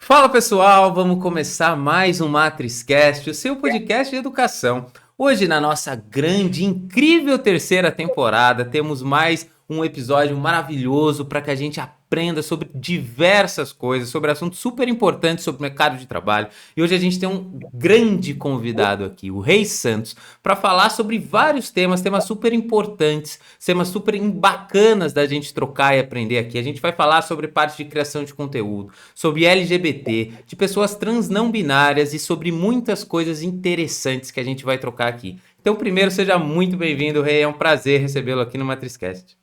Fala pessoal, vamos começar mais um MatrizCast, o seu podcast de educação. Hoje, na nossa grande, incrível terceira temporada, temos mais um episódio maravilhoso para que a gente aprenda sobre diversas coisas, sobre assuntos super importantes sobre o mercado de trabalho. E hoje a gente tem um grande convidado aqui, o Rei Santos, para falar sobre vários temas super importantes, temas super bacanas da gente trocar e aprender aqui. A gente vai falar sobre parte de criação de conteúdo, sobre LGBT, de pessoas trans não binárias e sobre muitas coisas interessantes que a gente vai trocar aqui. Então, primeiro, seja muito bem-vindo, Rei. É um prazer recebê-lo aqui no MatrizCast.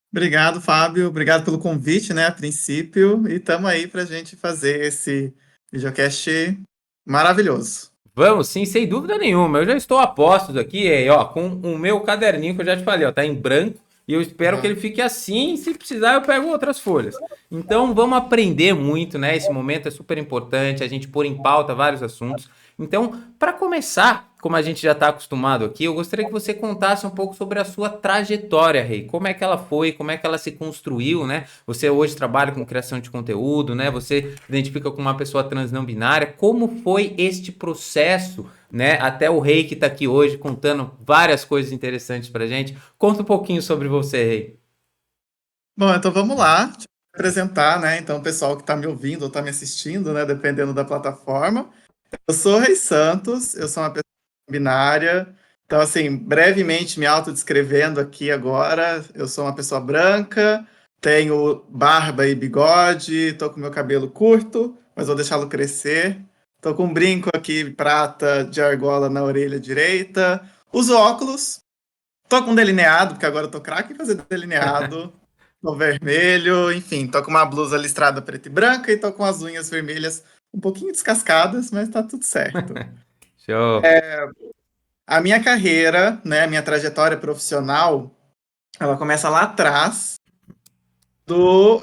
Obrigado, Fábio. Obrigado pelo convite, né, a princípio. E estamos aí para a gente fazer esse videocast maravilhoso. Vamos, sim, sem dúvida nenhuma. Eu já estou a postos aqui, ó, com o meu caderninho que eu já te falei, ó, tá em branco. E eu espero que ele fique assim. Se precisar, eu pego outras folhas. Então, vamos aprender muito, né? Esse momento é super importante, a gente pôr em pauta vários assuntos. Então, para começar, como a gente já está acostumado aqui, eu gostaria que você contasse um pouco sobre a sua trajetória, Rei. Como é que ela foi, como é que ela se construiu, né? Você hoje trabalha com criação de conteúdo, né? Você se identifica como uma pessoa trans não binária. Como foi este processo, né? Até o Rei que está aqui hoje contando várias coisas interessantes pra gente. Conta um pouquinho sobre você, Rei. Bom, então vamos lá, te apresentar, né? Então, o pessoal que está me ouvindo ou está me assistindo, né, dependendo da plataforma. Eu sou Rei Santos, eu sou uma pessoa binária. Então, assim, brevemente me autodescrevendo aqui agora, eu sou uma pessoa branca, tenho barba e bigode, tô com meu cabelo curto, mas vou deixá-lo crescer. Tô com um brinco aqui prata de argola na orelha direita. Uso óculos, tô com delineado, porque agora eu tô craque em fazer delineado. Tô vermelho, enfim, tô com uma blusa listrada preta e branca e tô com as unhas vermelhas um pouquinho descascadas, mas tá tudo certo. Show. A minha carreira, né, a minha trajetória profissional, ela começa lá atrás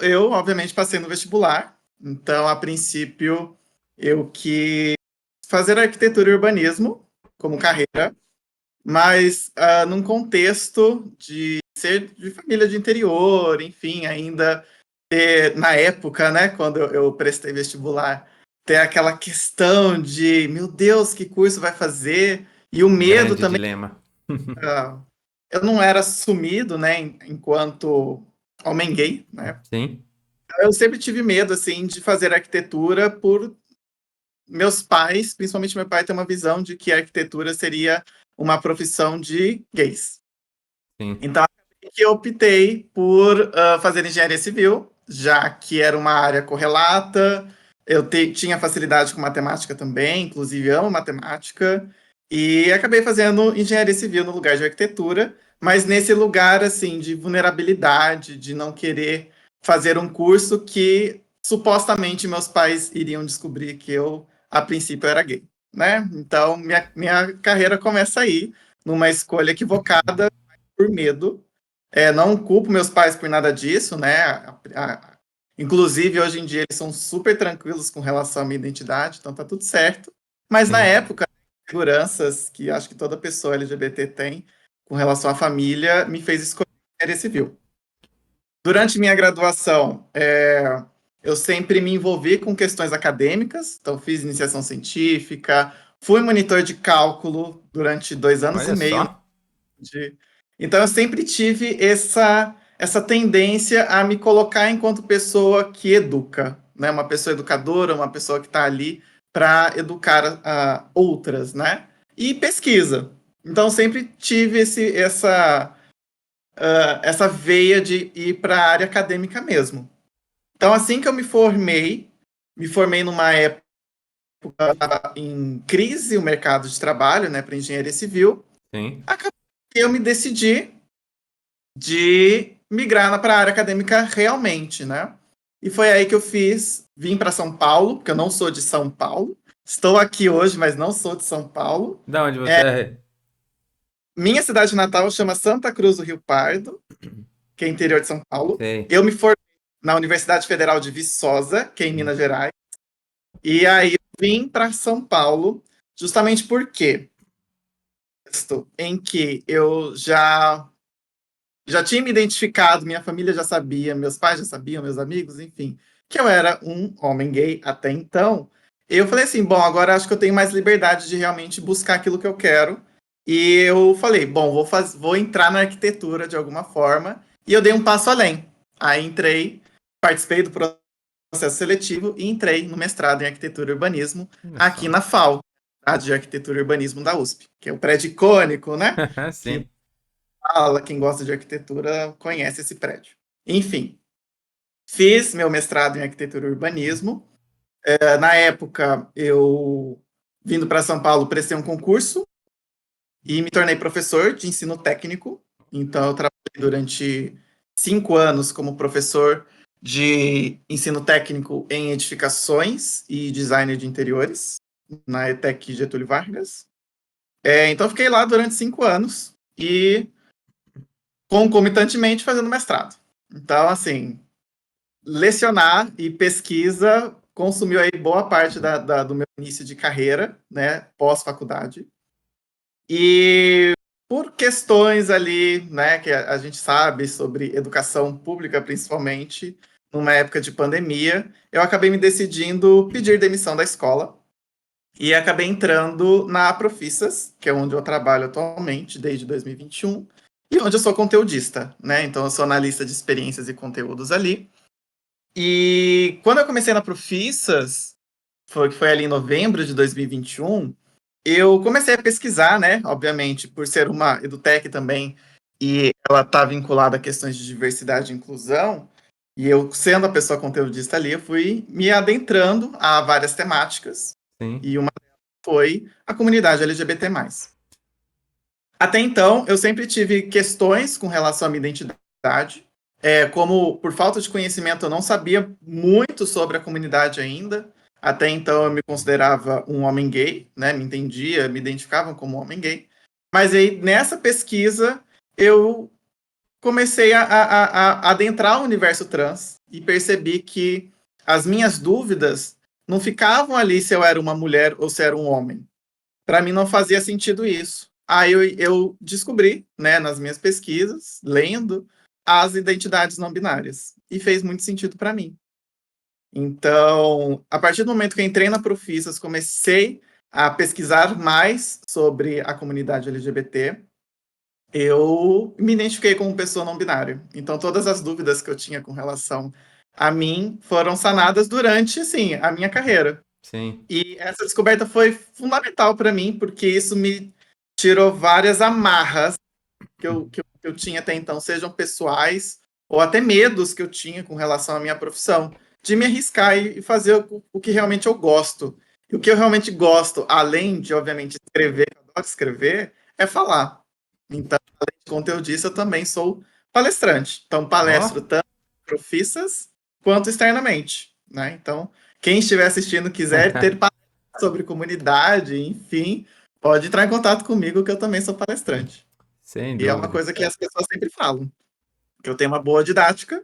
eu obviamente passei no vestibular. Então, a princípio, eu quis fazer arquitetura e urbanismo como carreira, mas num contexto de ser de família de interior, enfim, ainda ter, na época, né, quando eu prestei vestibular, ter aquela questão de, meu Deus, que curso vai fazer? E o medo Grande também. dilema. ah, eu não era assumido, né, enquanto homem gay, né? Sim, Eu sempre tive medo, assim, de fazer arquitetura por meus pais, principalmente meu pai, tem uma visão de que a arquitetura seria uma profissão de gays. sim. Então, eu optei por fazer engenharia civil, já que era uma área correlata, tinha facilidade com matemática também, inclusive amo matemática, e acabei fazendo engenharia civil no lugar de arquitetura, mas nesse lugar, assim, de vulnerabilidade, de não querer fazer um curso que supostamente meus pais iriam descobrir que eu, a princípio, era gay, né? Então, minha carreira começa aí, numa escolha equivocada, por medo. Não culpo meus pais por nada disso, né? Inclusive, hoje em dia, eles são super tranquilos com relação à minha identidade, então tá tudo certo. Mas na Sim. época, seguranças que acho que toda pessoa LGBT tem com relação à família, me fez escolher a área civil. Durante minha graduação, eu sempre me envolvi com questões acadêmicas, então fiz iniciação científica, fui monitor de cálculo durante 2 anos e Olha meio só. de- Então, eu sempre tive essa tendência a me colocar enquanto pessoa que educa, né? Uma pessoa educadora, uma pessoa que está ali para educar outras, né? E pesquisa. Então, sempre tive essa veia de ir para a área acadêmica mesmo. Então, assim que eu me formei numa época em crise, o mercado de trabalho, né, para engenharia civil, Sim. acabei que eu me decidi de migrar para a área acadêmica realmente, né? E foi aí que eu vim para São Paulo, porque eu não sou de São Paulo. Estou aqui hoje, mas não sou de São Paulo. Da onde você é? Minha cidade natal chama Santa Cruz do Rio Pardo, que é interior de São Paulo. Sei. Eu me formei na Universidade Federal de Viçosa, que é em Minas Gerais. E aí eu vim para São Paulo, justamente porque em que eu já tinha me identificado, minha família já sabia, meus pais já sabiam, meus amigos, enfim, que eu era um homem gay até então, eu falei assim, bom, agora acho que eu tenho mais liberdade de realmente buscar aquilo que eu quero. E eu falei, bom, vou entrar na arquitetura de alguma forma. E eu dei um passo além. Aí entrei, participei do processo seletivo e entrei no mestrado em arquitetura e urbanismo Olha aqui só. na FAU, a de arquitetura e urbanismo da USP, que é o prédio icônico, né? Que Sim. fala, quem gosta de arquitetura conhece esse prédio. Enfim, fiz meu mestrado em arquitetura e urbanismo. Na época, eu, vindo para São Paulo, prestei um concurso e me tornei professor de ensino técnico. Então, eu trabalhei durante 5 anos como professor de ensino técnico em edificações e design de interiores na ETEC Getúlio Vargas. Então, fiquei lá durante 5 anos e concomitantemente fazendo mestrado. Então, assim, lecionar e pesquisa consumiu aí boa parte do meu início de carreira, né, pós-faculdade. E por questões ali, né, que a gente sabe sobre educação pública, principalmente, numa época de pandemia, eu acabei me decidindo pedir demissão da escola e acabei entrando na Profissas, que é onde eu trabalho atualmente, desde 2021, e onde eu sou conteudista, né? Então, eu sou analista de experiências e conteúdos ali. E quando eu comecei na Profissas, que foi ali em novembro de 2021, eu comecei a pesquisar, né? Obviamente, por ser uma edutech também, e ela está vinculada a questões de diversidade e inclusão, e eu, sendo a pessoa conteudista ali, eu fui me adentrando a várias temáticas, Sim. e uma foi a comunidade LGBT+. Até então, eu sempre tive questões com relação à minha identidade. Como, por falta de conhecimento, eu não sabia muito sobre a comunidade ainda. Até então, eu me considerava um homem gay, né? Me entendia, me identificava como homem gay. Mas aí, nessa pesquisa, eu comecei a adentrar o universo trans e percebi que as minhas dúvidas não ficavam ali se eu era uma mulher ou se era um homem. Para mim não fazia sentido isso. Aí eu descobri, né, nas minhas pesquisas, lendo, as identidades não binárias. E fez muito sentido para mim. Então, a partir do momento que eu entrei na Profissas, comecei a pesquisar mais sobre a comunidade LGBT, eu me identifiquei como pessoa não binária. Então, todas as dúvidas que eu tinha com relação a mim foram sanadas durante, assim, a minha carreira. Sim. E essa descoberta foi fundamental para mim, porque isso me tirou várias amarras que eu tinha até então, sejam pessoais ou até medos que eu tinha com relação à minha profissão, de me arriscar e fazer o que realmente eu gosto. E o que eu realmente gosto, além de, obviamente, escrever, eu adoro escrever, é falar. Então, além de conteudista, eu também sou palestrante. Então, palestro Ó. tanto profissas quanto externamente, né? Então, quem estiver assistindo quiser ter palestra sobre comunidade, enfim, pode entrar em contato comigo que eu também sou palestrante. Sem E é uma dúvida. coisa que as pessoas sempre falam, que eu tenho uma boa didática,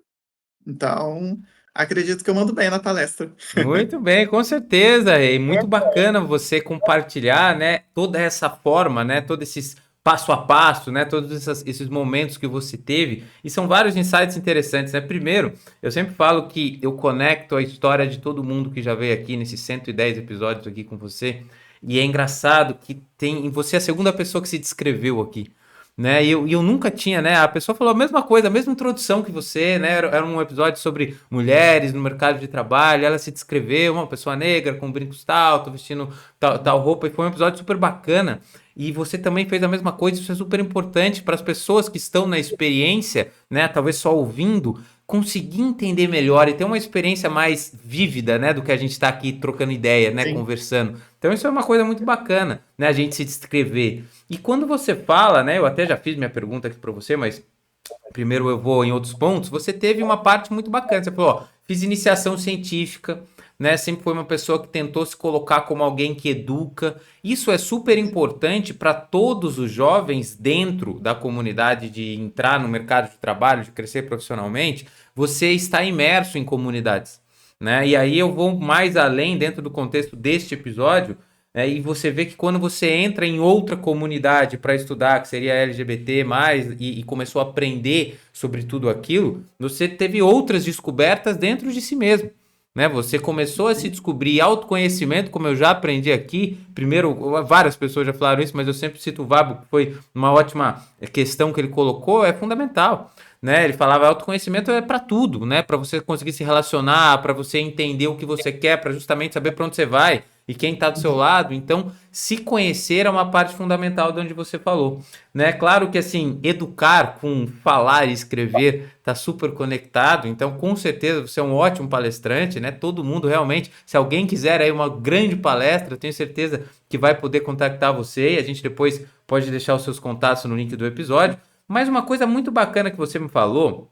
então acredito que eu mando bem na palestra. Muito bem, com certeza. E muito bacana você compartilhar, né, toda essa forma, né, todos esses passo a passo, né, todos esses momentos que você teve. E são vários insights interessantes, né? Primeiro, eu sempre falo que eu conecto a história de todo mundo que já veio aqui nesses 110 episódios aqui com você. E é engraçado que tem, você é a segunda pessoa que se descreveu aqui. Né? E eu nunca tinha, né? A pessoa falou a mesma coisa, a mesma introdução que você, né? Era um episódio sobre mulheres no mercado de trabalho. Ela se descreveu, uma pessoa negra com brincos tal, tô vestindo tal roupa. E foi um episódio super bacana. E você também fez a mesma coisa, isso é super importante para as pessoas que estão na experiência, né? Talvez só ouvindo, conseguir entender melhor e ter uma experiência mais vívida, né? Do que a gente está aqui trocando ideia, né? Sim, Conversando. Então isso é uma coisa muito bacana, né? A gente se descrever. E quando você fala, né? Eu até já fiz minha pergunta aqui para você, mas primeiro eu vou em outros pontos. Você teve uma parte muito bacana. Você falou, ó, fiz iniciação científica, né? Sempre foi uma pessoa que tentou se colocar como alguém que educa. Isso é super importante para todos os jovens dentro da comunidade de entrar no mercado de trabalho, de crescer profissionalmente. Você está imerso em comunidades, né? E aí eu vou mais além dentro do contexto deste episódio. E você vê que quando você entra em outra comunidade para estudar, que seria LGBT, e começou a aprender sobre tudo aquilo, você teve outras descobertas dentro de si mesmo. né? Você começou a se descobrir autoconhecimento, como eu já aprendi aqui. Primeiro, várias pessoas já falaram isso, mas eu sempre cito o Vabo, que foi uma ótima questão que ele colocou, é fundamental. Né? Ele falava autoconhecimento é para tudo, né? Para você conseguir se relacionar, para você entender o que você quer, para justamente saber para onde você vai e quem está do seu lado. Então, se conhecer é uma parte fundamental de onde você falou, né? Claro que assim, educar com falar e escrever está super conectado. Então, com certeza você é um ótimo palestrante, né? Todo mundo realmente, se alguém quiser aí uma grande palestra, eu tenho certeza que vai poder contactar você e a gente depois pode deixar os seus contatos no link do episódio. Mas uma coisa muito bacana que você falou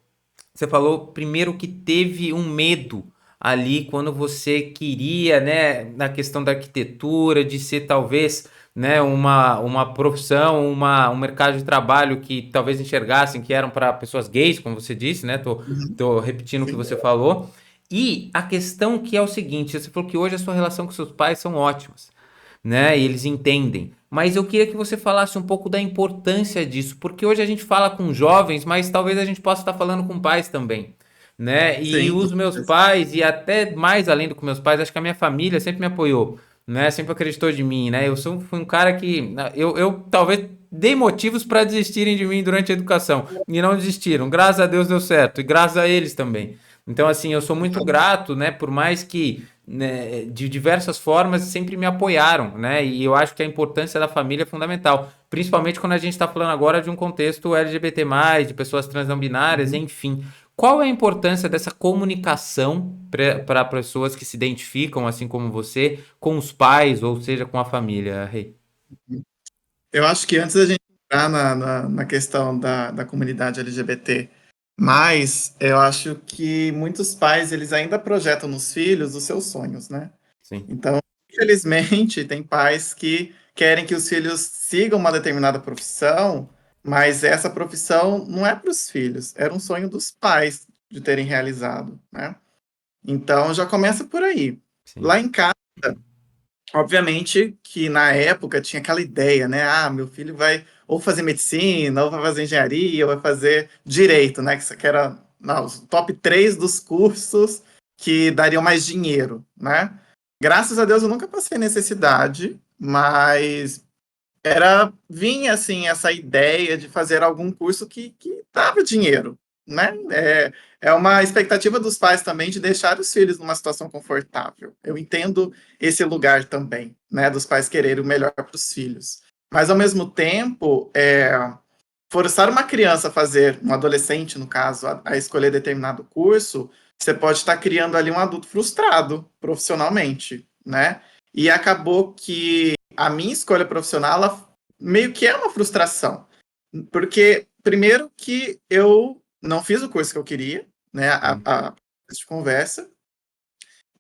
primeiro que teve um medo ali quando você queria, né, na questão da arquitetura, de ser talvez, né, uma profissão, um mercado de trabalho que talvez enxergassem que eram para pessoas gays, como você disse, né? Uhum. Tô repetindo o que Sim. você falou. E a questão que é o seguinte, você falou que hoje a sua relação com seus pais são ótimas, né? E eles entendem. Mas eu queria que você falasse um pouco da importância disso, porque hoje a gente fala com jovens, mas talvez a gente possa estar falando com pais também, né? E Sim, com os meus certeza. pais, e até mais além do que meus pais, acho que a minha família sempre me apoiou, né? Sempre acreditou de mim, né? Fui um cara que eu talvez dei motivos para desistirem de mim durante a educação e não desistiram. Graças a Deus deu certo e graças a eles também. Então, assim, eu sou muito grato, né? Por mais que né, de diversas formas sempre me apoiaram, né? E eu acho que a importância da família é fundamental, principalmente quando a gente está falando agora de um contexto LGBT+, de pessoas trans não binárias, Uhum. enfim. Qual é a importância dessa comunicação para pessoas que se identificam, assim como você, com os pais, ou seja, com a família, Rei? Eu acho que antes da gente entrar na questão da comunidade LGBT, mas eu acho que muitos pais eles ainda projetam nos filhos os seus sonhos, né? Sim, Então, infelizmente, tem pais que querem que os filhos sigam uma determinada profissão, mas essa profissão não é para os filhos, era um sonho dos pais de terem realizado, né? Então já começa por aí. sim. Lá em casa, obviamente que na época tinha aquela ideia, né? Ah, meu filho vai ou fazer medicina, ou vai fazer engenharia, ou vai fazer direito, né? Que isso aqui era não, os top 3 dos cursos que dariam mais dinheiro, né? Graças a Deus eu nunca passei necessidade, mas vinha assim essa ideia de fazer algum curso que dava dinheiro, né? É uma expectativa dos pais também de deixar os filhos numa situação confortável. Eu entendo esse lugar também, né? Dos pais quererem o melhor para os filhos. Mas ao mesmo tempo, forçar uma criança a fazer, um adolescente, no caso, a escolher determinado curso, você pode estar criando ali um adulto frustrado profissionalmente, né? E acabou que a minha escolha profissional, ela meio que é uma frustração. Porque, primeiro, que eu não fiz o curso que eu queria, né? Sim. De conversa.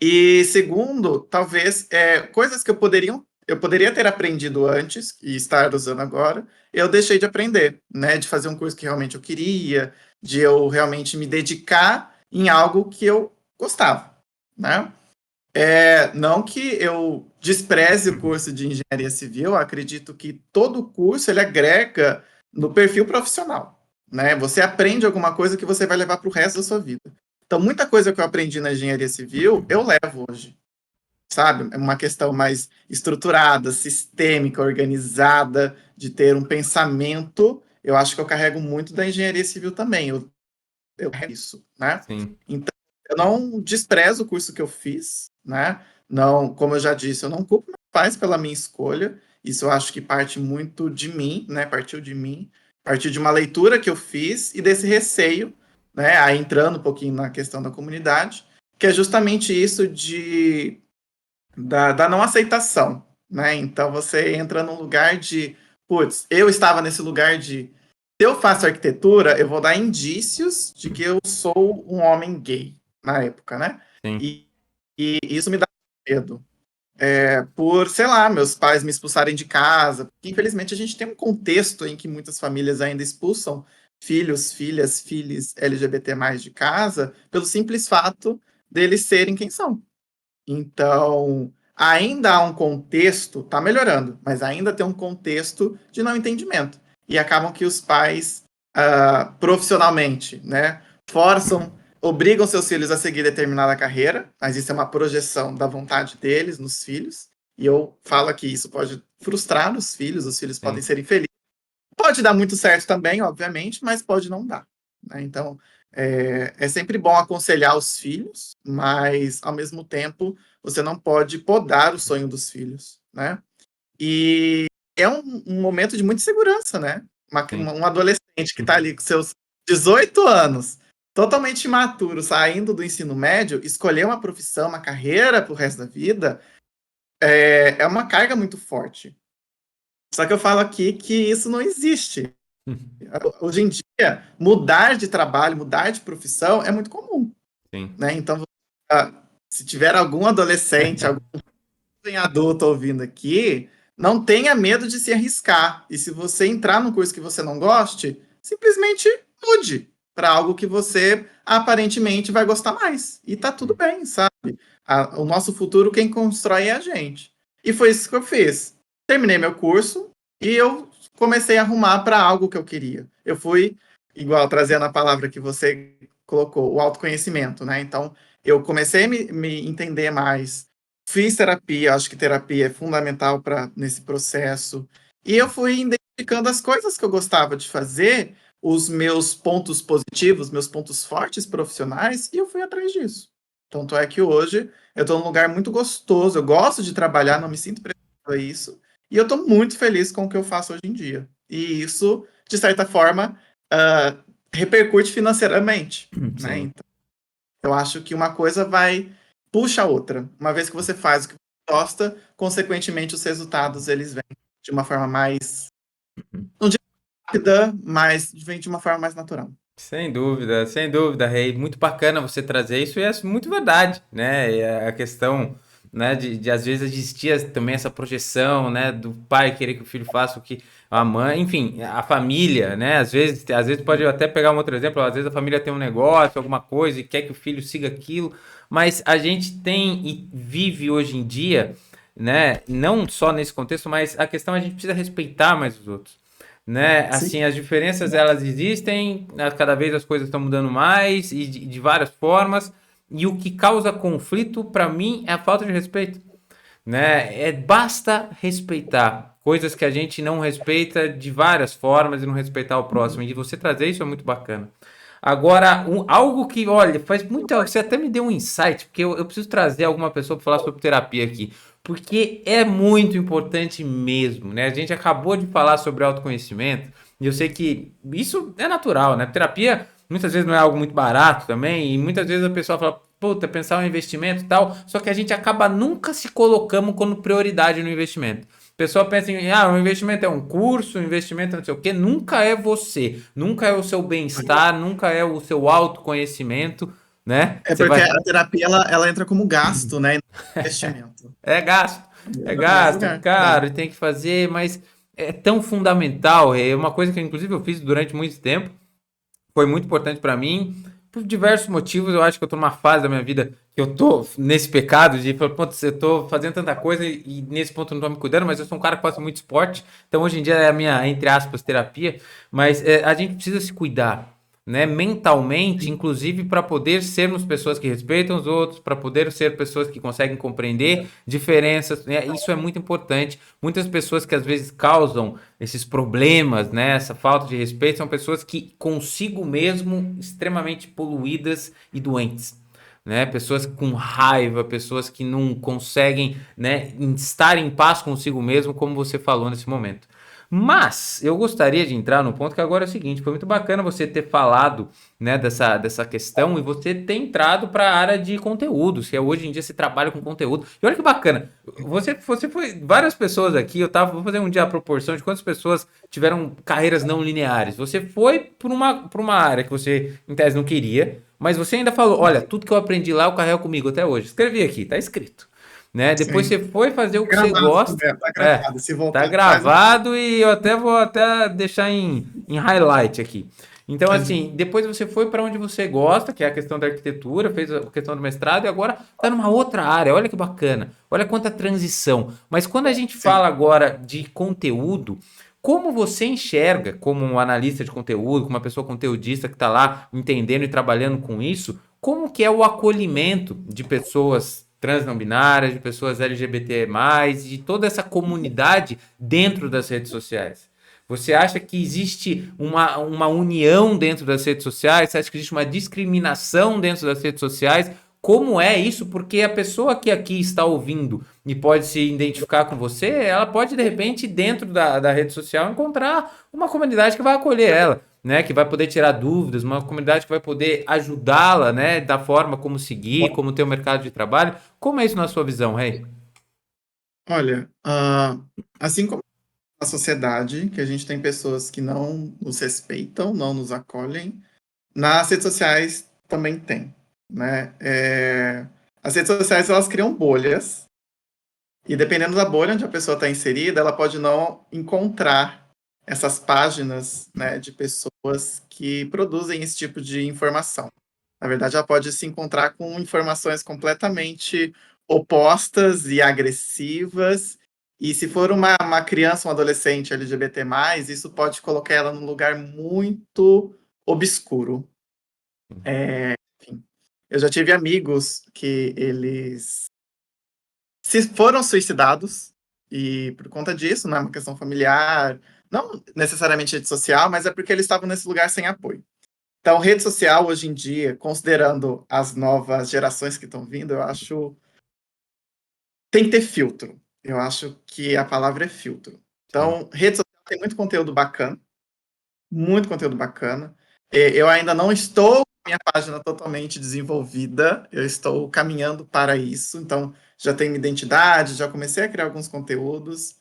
E segundo, talvez coisas que eu poderia ter aprendido antes e estar usando agora, eu deixei de aprender, né? De fazer um curso que realmente eu queria, de eu realmente me dedicar em algo que eu gostava, né? Não que eu despreze o curso de engenharia civil, eu acredito que todo curso ele agrega no perfil profissional, né? Você aprende alguma coisa que você vai levar para o resto da sua vida. Então, muita coisa que eu aprendi na engenharia civil, eu levo hoje, sabe? É uma questão mais estruturada, sistêmica, organizada, de ter um pensamento. Eu acho que eu carrego muito da engenharia civil também. Eu isso, né? Sim. Então, eu não desprezo o curso que eu fiz, né? Não, como eu já disse, eu não culpo meus pais pela minha escolha. Isso eu acho que parte muito de mim, né? Partiu de mim, partiu de uma leitura que eu fiz e desse receio, né? Aí entrando um pouquinho na questão da comunidade, que é justamente isso da não aceitação, né? Então você entra num lugar de, putz, eu estava nesse lugar de, se eu faço arquitetura, eu vou dar indícios de que eu sou um homem gay na época, né? Sim. E, e isso me dá medo. Por, sei lá, meus pais me expulsarem de casa. Porque, infelizmente, a gente tem um contexto em que muitas famílias ainda expulsam filhos, filhas, filhos LGBT+ de casa pelo simples fato deles serem quem são. Então, ainda há um contexto, está melhorando, mas ainda tem um contexto de não entendimento. E acabam que os pais, profissionalmente, né, forçam obrigam seus filhos a seguir determinada carreira, mas isso é uma projeção da vontade deles nos filhos. E eu falo que isso pode frustrar os filhos podem Sim. ser infelizes. Pode dar muito certo também, obviamente, mas pode não dar, né? Então, é sempre bom aconselhar os filhos, mas, ao mesmo tempo, você não pode podar o sonho dos filhos, né? E é um momento de muita insegurança, né? Sim. Um adolescente que está ali com seus 18 anos, totalmente imaturo, saindo do ensino médio, escolher uma profissão, uma carreira para o resto da vida, é uma carga muito forte. Só que eu falo aqui que isso não existe. Hoje em dia, mudar de trabalho, mudar de profissão é muito comum, Sim. né? Então, se tiver algum adolescente, algum jovem adulto ouvindo aqui, não tenha medo de se arriscar. E se você entrar num curso que você não goste, simplesmente mude para algo que você aparentemente vai gostar mais. E tá tudo bem, sabe? O nosso futuro, quem constrói é a gente. E foi isso que eu fiz. Terminei meu curso e eu comecei a arrumar para algo que eu queria. Eu fui, igual trazendo a palavra que você colocou, o autoconhecimento, né? Então, eu comecei a me entender mais. Fiz terapia, acho que terapia é fundamental nesse processo. E eu fui identificando as coisas que eu gostava de fazer, os meus pontos positivos, meus pontos fortes profissionais, e eu fui atrás disso. Tanto é que hoje eu estou num lugar muito gostoso, eu gosto de trabalhar, não me sinto preso a isso, e eu estou muito feliz com o que eu faço hoje em dia. E isso, de certa forma, repercute financeiramente, né? Sim. Então, eu acho que uma coisa puxa a outra. Uma vez que você faz o que você gosta, consequentemente os resultados eles vêm de uma forma mais, não digo rápida, mas vem de uma forma mais natural. Sem dúvida, Rei. Muito bacana você trazer isso e é muito verdade, né? E a questão, né, de às vezes existir também essa projeção, né, do pai querer que o filho faça o que a mãe, enfim, a família, né? Às vezes pode até pegar um outro exemplo, às vezes a família tem um negócio, alguma coisa e quer que o filho siga aquilo, mas a gente tem e vive hoje em dia, né, não só nesse contexto, mas a questão é a gente precisa respeitar mais os outros, né? Sim. Assim, as diferenças elas existem, né? Cada vez as coisas estão mudando mais e de várias formas. E o que causa conflito, para mim, é a falta de respeito, né? Basta respeitar coisas que a gente não respeita de várias formas e não respeitar o próximo. E você trazer isso é muito bacana. Agora, algo que, olha, faz muito. Você até me deu um insight, porque eu preciso trazer alguma pessoa para falar sobre terapia aqui. Porque é muito importante mesmo, né? A gente acabou de falar sobre autoconhecimento, e eu sei que isso é natural, né? Terapia muitas vezes não é algo muito barato também, e muitas vezes a pessoa fala, puta, pensar em investimento e tal, só que a gente acaba nunca se colocando como prioridade no investimento. A pessoa pensa em, o investimento é um curso, o investimento é não sei o quê, nunca é você, nunca é o seu bem-estar, nunca é o seu autoconhecimento, né? É Você porque vai, a terapia ela entra como gasto, né? E não investimento. é gasto, É é no mesmo gasto, lugar. caro, e tem que fazer, mas é tão fundamental, é uma coisa que inclusive eu fiz durante muito tempo, foi muito importante para mim, por diversos motivos. Eu acho que eu tô numa fase da minha vida que eu tô nesse pecado de falar, pô, eu tô fazendo tanta coisa e nesse ponto eu não tô me cuidando, mas eu sou um cara que faço muito esporte, então hoje em dia é a minha, entre aspas, terapia, mas a gente precisa se cuidar, né, mentalmente, inclusive para poder sermos pessoas que respeitam os outros, para poder ser pessoas que conseguem compreender diferenças, né? Isso é muito importante. Muitas pessoas que às vezes causam esses problemas, né, essa falta de respeito, são pessoas que consigo mesmo extremamente poluídas e doentes. Né, pessoas com raiva, pessoas que não conseguem, né, estar em paz consigo mesmo, como você falou nesse momento. Mas eu gostaria de entrar no ponto que agora é o seguinte: foi muito bacana você ter falado, né, dessa questão e você ter entrado para a área de conteúdos, que é hoje em dia se trabalha com conteúdo. E olha que bacana, você foi várias pessoas aqui, vou fazer um dia a proporção de quantas pessoas tiveram carreiras não lineares. Você foi por uma área que você, em tese, não queria, mas você ainda falou: olha, tudo que eu aprendi lá eu carrego comigo até hoje. Escrevi aqui, tá escrito. Né? Depois Sim. você foi fazer o Tá que você gravado gosta. também, tá É, gravado. Se tá voltar, faz um. gravado e eu até vou até deixar em highlight aqui. Então, assim, depois você foi para onde você gosta, que é a questão da arquitetura, fez a questão do mestrado e agora tá numa outra área. Olha que bacana. Olha quanta transição. Mas quando a gente Sim. fala agora de conteúdo, como você enxerga, como um analista de conteúdo, como uma pessoa conteudista que está lá entendendo e trabalhando com isso, como que é o acolhimento de pessoas trans não binárias, de pessoas LGBT+, de toda essa comunidade dentro das redes sociais? Você acha que existe uma união dentro das redes sociais? Você acha que existe uma discriminação dentro das redes sociais? Como é isso? Porque a pessoa que aqui está ouvindo e pode se identificar com você, ela pode, de repente, dentro da rede social, encontrar uma comunidade que vai acolher ela, né? Que vai poder tirar dúvidas, uma comunidade que vai poder ajudá-la, né? Da forma como seguir, como ter o mercado de trabalho. Como é isso na sua visão, Rei? Olha, assim como na sociedade, que a gente tem pessoas que não nos respeitam, não nos acolhem, nas redes sociais também tem, né? As redes sociais, elas criam bolhas, e dependendo da bolha onde a pessoa está inserida, ela pode não encontrar essas páginas, né, de pessoas que produzem esse tipo de informação. Na verdade, ela pode se encontrar com informações completamente opostas e agressivas. E se for uma criança, um adolescente LGBT+, isso pode colocar ela num lugar muito obscuro. Enfim, eu já tive amigos que eles se foram suicidados, e por conta disso, não é uma questão familiar, não necessariamente rede social, mas é porque eles estavam nesse lugar sem apoio. Então, rede social, hoje em dia, considerando as novas gerações que estão vindo, eu acho tem que ter filtro. Eu acho que a palavra é filtro. Sim, Então, rede social tem muito conteúdo bacana. Eu ainda não estou com a minha página totalmente desenvolvida, eu estou caminhando para isso, então já tenho identidade, já comecei a criar alguns conteúdos.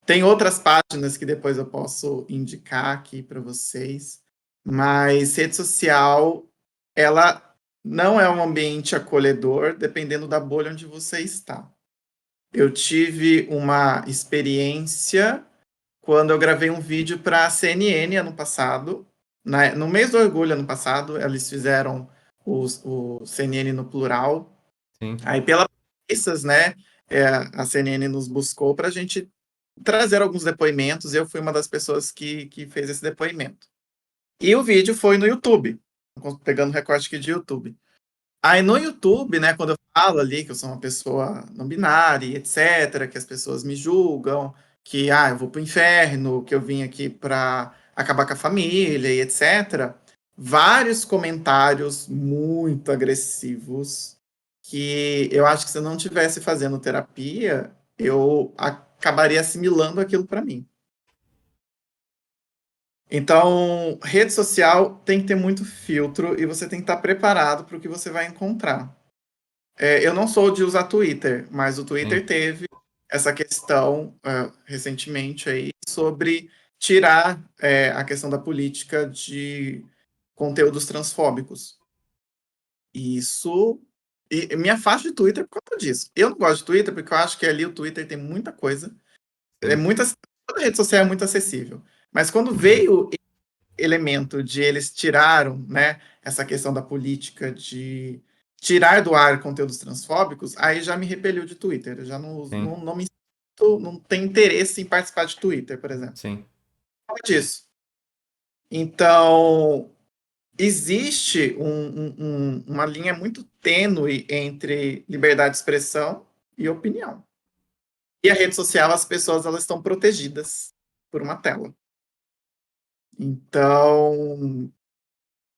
Tem outras páginas que depois eu posso indicar aqui para vocês, mas rede social, ela não é um ambiente acolhedor, dependendo da bolha onde você está. Eu tive uma experiência quando eu gravei um vídeo para a CNN ano passado, no mês do orgulho ano passado, eles fizeram o CNN no plural. sim, Aí, pela pesquisas, né, a CNN nos buscou para a gente trazer alguns depoimentos, e eu fui uma das pessoas que fez esse depoimento. E o vídeo foi no YouTube, pegando recorte aqui de YouTube. Aí no YouTube, né, quando eu falo ali que eu sou uma pessoa não binária, e etc., que as pessoas me julgam, que eu vou pro inferno, que eu vim aqui para acabar com a família e etc., vários comentários muito agressivos que eu acho que se eu não tivesse fazendo terapia, eu acabaria assimilando aquilo para mim. Então, rede social tem que ter muito filtro e você tem que estar preparado para o que você vai encontrar. Eu não sou de usar Twitter, mas o Twitter sim, teve essa questão recentemente aí sobre tirar a questão da política de conteúdos transfóbicos. E isso. E me afasto de Twitter por conta disso. Eu não gosto de Twitter porque eu acho que ali o Twitter tem muita coisa. sim, Toda rede social é muito acessível. Mas quando veio elemento de eles tiraram, né, essa questão da política de tirar do ar conteúdos transfóbicos, aí já me repeliu de Twitter. Eu já não, sim, não me sinto, não tenho interesse em participar de Twitter, por exemplo. sim, Por causa disso. Então, existe uma linha muito tênue entre liberdade de expressão e opinião. E a rede social, as pessoas elas estão protegidas por uma tela. Então,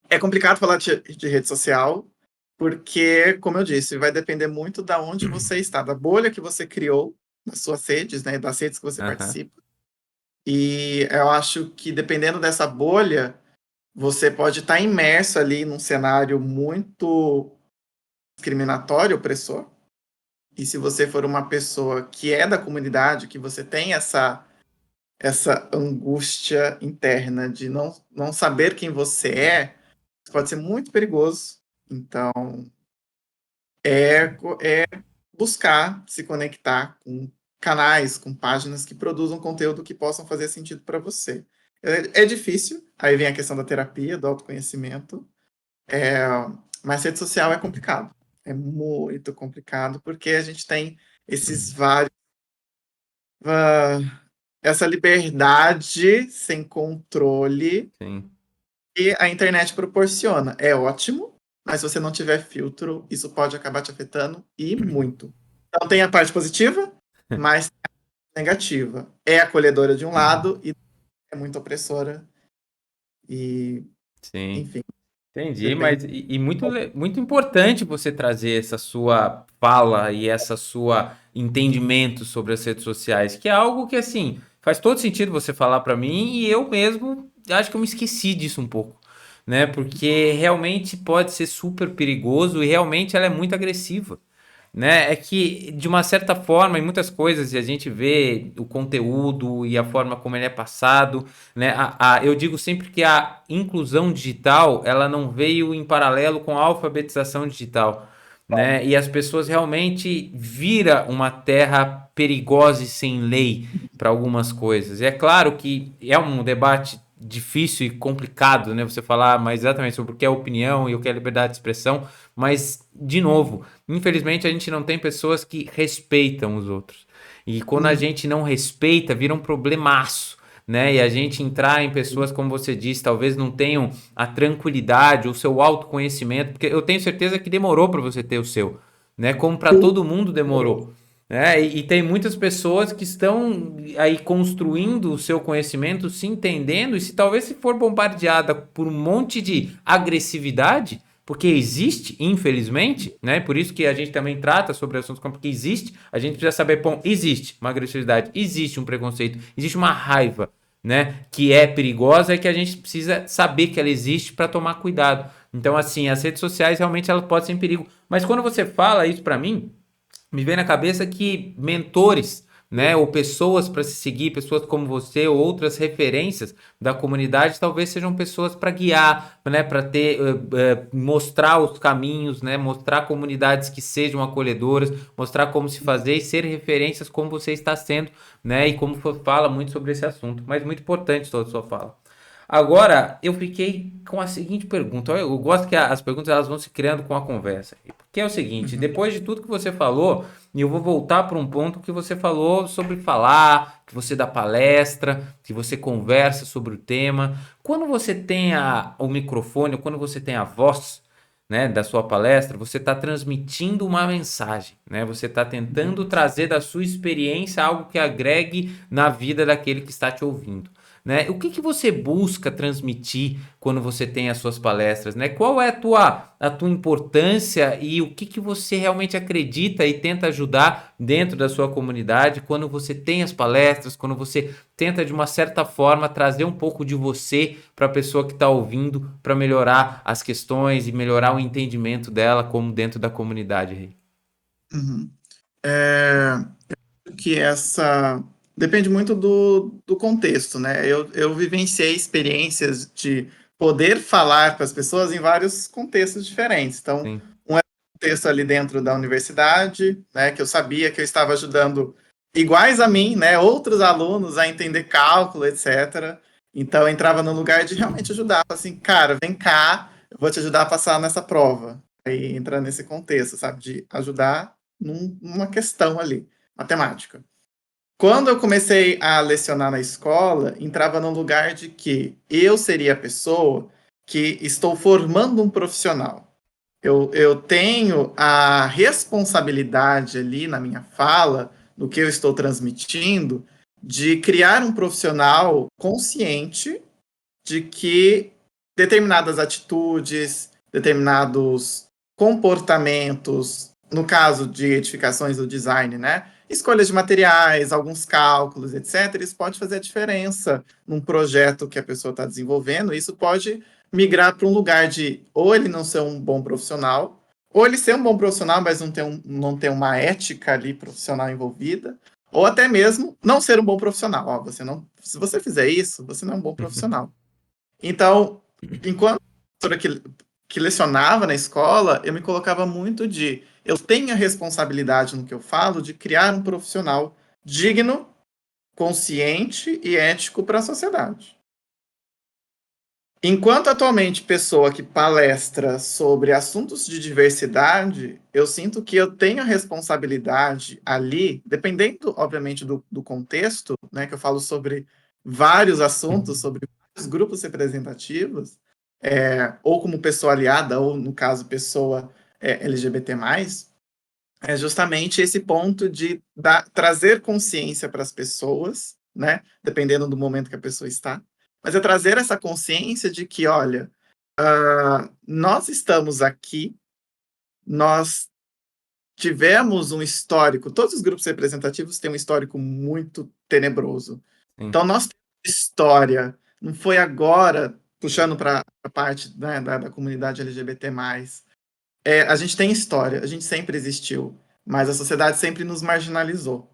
é complicado falar de rede social, porque, como eu disse, vai depender muito da onde você está, da bolha que você criou, das suas redes, né, das redes que você aham, participa. E eu acho que dependendo dessa bolha, você pode estar imerso ali num cenário muito discriminatório, opressor. E se você for uma pessoa que é da comunidade, que você tem essa angústia interna de não saber quem você pode ser muito perigoso. Então, é buscar se conectar com canais, com páginas que produzam conteúdo que possam fazer sentido para você. É difícil, aí vem a questão da terapia, do autoconhecimento, é, mas rede social é complicado. É muito complicado, porque a gente tem esses vários. ah, essa liberdade sem controle sim, que a internet proporciona. É ótimo, mas se você não tiver filtro, isso pode acabar te afetando e muito. Então tem a parte positiva, mas tem a negativa. É acolhedora de um lado e é muito opressora e, Sim. enfim, Entendi, depende. mas muito importante você trazer essa sua fala e essa sua entendimento sobre as redes sociais, que é algo que assim faz todo sentido você falar para mim e eu mesmo acho que eu me esqueci disso um pouco, né? Porque realmente pode ser super perigoso e realmente ela é muito agressiva, né? É que de uma certa forma, em muitas coisas, e a gente vê o conteúdo e a forma como ele é passado, né? Eu digo sempre que a inclusão digital, ela não veio em paralelo com a alfabetização digital, né? E as pessoas realmente vira uma terra perigosa e sem lei para algumas coisas. E é claro que é um debate difícil e complicado, né? Você falar mais exatamente sobre o que é opinião e o que é liberdade de expressão, mas de novo, infelizmente a gente não tem pessoas que respeitam os outros. E quando a Hum, gente não respeita, vira um problemaço, né? E a gente entrar em pessoas, como você disse, talvez não tenham a tranquilidade, o seu autoconhecimento, porque eu tenho certeza que demorou para você ter o seu, né? Como para todo mundo demorou. Né? E tem muitas pessoas que estão aí construindo o seu conhecimento, se entendendo, e se talvez se for bombardeada por um monte de agressividade, porque existe, infelizmente, né? Por isso que a gente também trata sobre assuntos como porque existe, a gente precisa saber, bom, existe uma agressividade, existe um preconceito, existe uma raiva, né? Que é perigosa e que a gente precisa saber que ela existe para tomar cuidado. Então, assim, as redes sociais realmente elas podem ser em perigo. Mas quando você fala isso para mim, me vem na cabeça que mentores, né, ou pessoas para se seguir, pessoas como você ou outras referências da comunidade, talvez sejam pessoas para guiar, né, para ter mostrar os caminhos, né, mostrar comunidades que sejam acolhedoras, mostrar como se fazer e ser referências como você está sendo, né, e como fala muito sobre esse assunto. Mas muito importante toda a sua fala. Agora, eu fiquei com a seguinte pergunta. Eu gosto que as perguntas elas vão se criando com a conversa. Porque é o seguinte, uhum. depois de tudo que você falou, eu vou voltar para um ponto que você falou sobre falar, que você dá palestra, que você conversa sobre o tema. Quando você tem o microfone, quando você tem a voz, né, da sua palestra, você está transmitindo uma mensagem, né? Você está tentando trazer da sua experiência algo que agregue na vida daquele que está te ouvindo. Né? O que, que você busca transmitir quando você tem as suas palestras? Né? Qual é a tua importância e o que, que você realmente acredita e tenta ajudar dentro da sua comunidade quando você tem as palestras, quando você tenta, de uma certa forma, trazer um pouco de você para a pessoa que está ouvindo para melhorar as questões e melhorar o entendimento dela como dentro da comunidade, Rei? Uhum. É, que essa depende muito do contexto, né? Eu vivenciei experiências de poder falar para as pessoas em vários contextos diferentes. Então, Sim. um era um contexto ali dentro da universidade, né? Que eu sabia que eu estava ajudando iguais a mim, né? Outros alunos a entender cálculo, etc. Então, eu entrava no lugar de realmente ajudar. Assim, cara, vem cá, eu vou te ajudar a passar nessa prova. Aí entra nesse contexto, sabe? De ajudar numa questão ali matemática. Quando eu comecei a lecionar na escola, entrava no lugar de que eu seria a pessoa que estou formando um profissional. Eu tenho a responsabilidade ali na minha fala, no que eu estou transmitindo, de criar um profissional consciente de que determinadas atitudes, determinados comportamentos, no caso de edificações do design, né? Escolhas de materiais, alguns cálculos, etc., isso pode fazer a diferença num projeto que a pessoa está desenvolvendo. Isso pode migrar para um lugar de ou ele não ser um bom profissional, ou ele ser um bom profissional, mas não ter uma ética ali profissional envolvida, ou até mesmo não ser um bom profissional. Ó, você não, se você fizer isso, você não é um bom profissional. Então, enquanto professora que lecionava na escola, eu me colocava muito de eu tenho a responsabilidade no que eu falo de criar um profissional digno, consciente e ético para a sociedade. Enquanto atualmente pessoa que palestra sobre assuntos de diversidade, eu sinto que eu tenho a responsabilidade ali, dependendo, obviamente, do contexto, né, que eu falo sobre vários assuntos, sobre vários grupos representativos, ou como pessoa aliada, ou no caso, pessoa LGBT+, é justamente esse ponto de trazer consciência para as pessoas, né? Dependendo do momento que a pessoa está. Mas é trazer essa consciência de que, olha, nós estamos aqui, nós tivemos um histórico, todos os grupos representativos têm um histórico muito tenebroso. Sim. Então, nós temos história, não foi agora, puxando para a parte, né, da comunidade LGBT+, a gente tem história, a gente sempre existiu, mas a sociedade sempre nos marginalizou.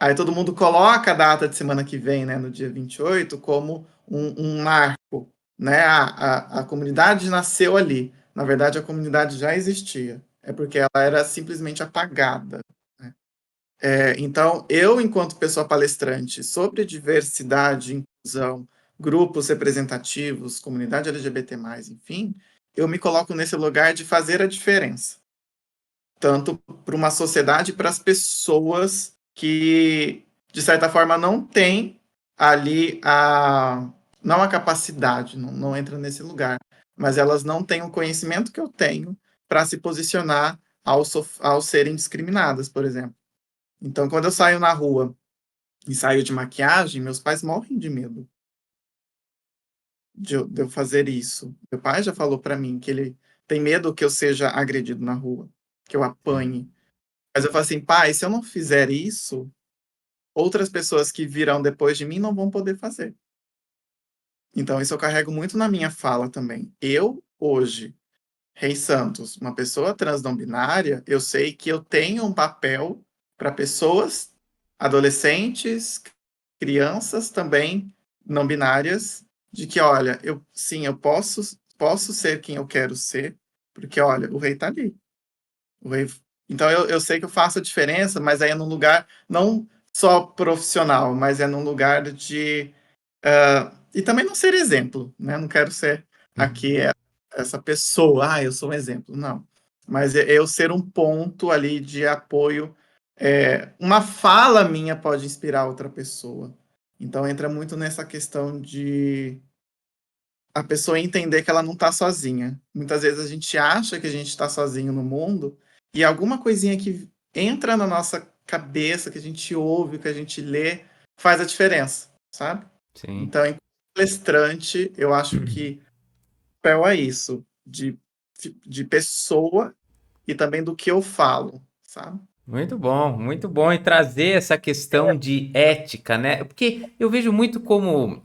Aí todo mundo coloca a data de semana que vem, né, no dia 28, como um marco, né? A comunidade nasceu ali. Na verdade, a comunidade já existia. É porque ela era simplesmente apagada, né? Então, eu, enquanto pessoa palestrante sobre diversidade, inclusão, grupos representativos, comunidade LGBT+, enfim, eu me coloco nesse lugar de fazer a diferença. Tanto para uma sociedade, para as pessoas que, de certa forma, não têm ali não a capacidade, não entra nesse lugar, mas elas não têm o conhecimento que eu tenho para se posicionar ao serem discriminadas, por exemplo. Então, quando eu saio na rua e saio de maquiagem, meus pais morrem de medo de eu fazer isso. Meu pai já falou para mim que ele tem medo que eu seja agredido na rua, que eu apanhe. Mas eu falo assim, pai, se eu não fizer isso, outras pessoas que virão depois de mim não vão poder fazer. Então, isso eu carrego muito na minha fala também. Eu, hoje, Rei Santos, uma pessoa trans não binária, eu sei que eu tenho um papel para pessoas, adolescentes, crianças também não binárias, de que, olha, eu posso ser quem eu quero ser, porque, olha, o rei está ali. O rei... Então, eu sei que eu faço a diferença, mas aí é num lugar não só profissional, mas é num lugar de... e também não ser exemplo, né? Não quero ser aqui essa pessoa, eu sou um exemplo, não. Mas eu ser um ponto ali de apoio. Uma fala minha pode inspirar outra pessoa. Então entra muito nessa questão de a pessoa entender que ela não está sozinha. Muitas vezes a gente acha que a gente está sozinho no mundo e alguma coisinha que entra na nossa cabeça, que a gente ouve, que a gente lê, faz a diferença, sabe? Sim. Então, enquanto palestrante, eu acho que o papel é isso, de pessoa e também do que eu falo, sabe? Muito bom, muito bom. E trazer essa questão de ética, né? Porque eu vejo muito como.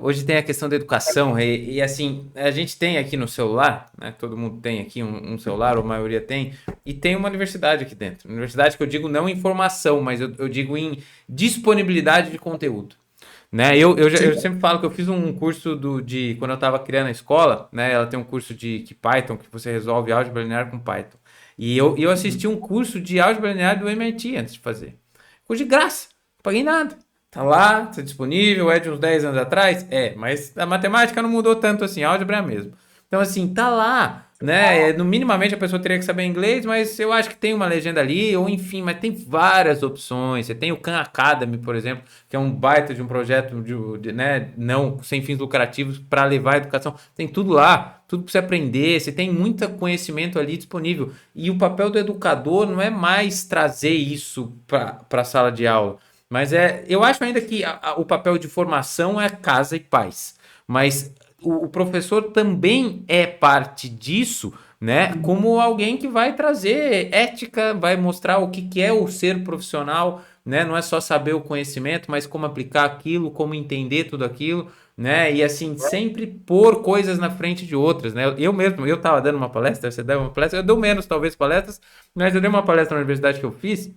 Hoje tem a questão da educação, assim, a gente tem aqui no celular, né? Todo mundo tem aqui um celular, ou a maioria tem, e tem uma universidade aqui dentro. Universidade que eu digo não em formação, mas eu digo em disponibilidade de conteúdo. Né? Eu Sim. sempre falo que eu fiz um curso de quando eu estava criando a escola, né? Ela tem um curso de Python, que você resolve álgebra linear com Python. E eu assisti um curso de álgebra linear do MIT antes de fazer. Curso de graça, não paguei nada. Tá lá, tá disponível, é de uns 10 anos atrás? É, mas a matemática não mudou tanto assim, a álgebra é a mesma. Então, assim, tá lá, né? No minimamente a pessoa teria que saber inglês, mas eu acho que tem uma legenda ali, ou enfim, mas tem várias opções. Você tem o Khan Academy, por exemplo, que é um baita de um projeto né, não sem fins lucrativos para levar a educação. Tem tudo lá, tudo para você aprender, você tem muito conhecimento ali disponível. E o papel do educador não é mais trazer isso para a sala de aula. Mas eu acho ainda que o papel de formação é casa e paz. Mas o professor também é parte disso, né? Como alguém que vai trazer ética, vai mostrar o que é o ser profissional, né? Não é só saber o conhecimento, mas como aplicar aquilo, como entender tudo aquilo, né? E assim, sempre pôr coisas na frente de outras, né? Eu mesmo, eu estava dando uma palestra, você deu uma palestra, eu dou menos talvez palestras, mas eu dei uma palestra na universidade que eu fiz.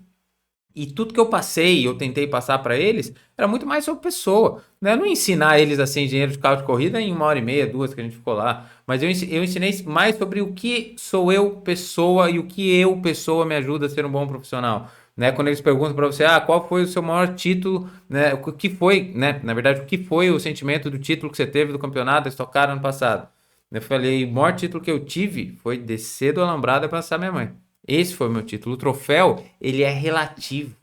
E tudo que eu passei, eu tentei passar para eles, era muito mais sobre pessoa. Né? Não ensinar eles a ser engenheiro de carro de corrida em 1h30, 2 que a gente ficou lá. Mas eu ensinei mais sobre o que sou eu, pessoa, e o que eu, pessoa, me ajuda a ser um bom profissional. Né? Quando eles perguntam para você, qual foi o seu maior título, né? O que foi, né? Na verdade, o que foi o sentimento do título que você teve do campeonato Stock Car ano passado? Eu falei, o maior título que eu tive foi descer do alambrado para passar minha mãe. Esse foi o meu título. O troféu, ele é relativo.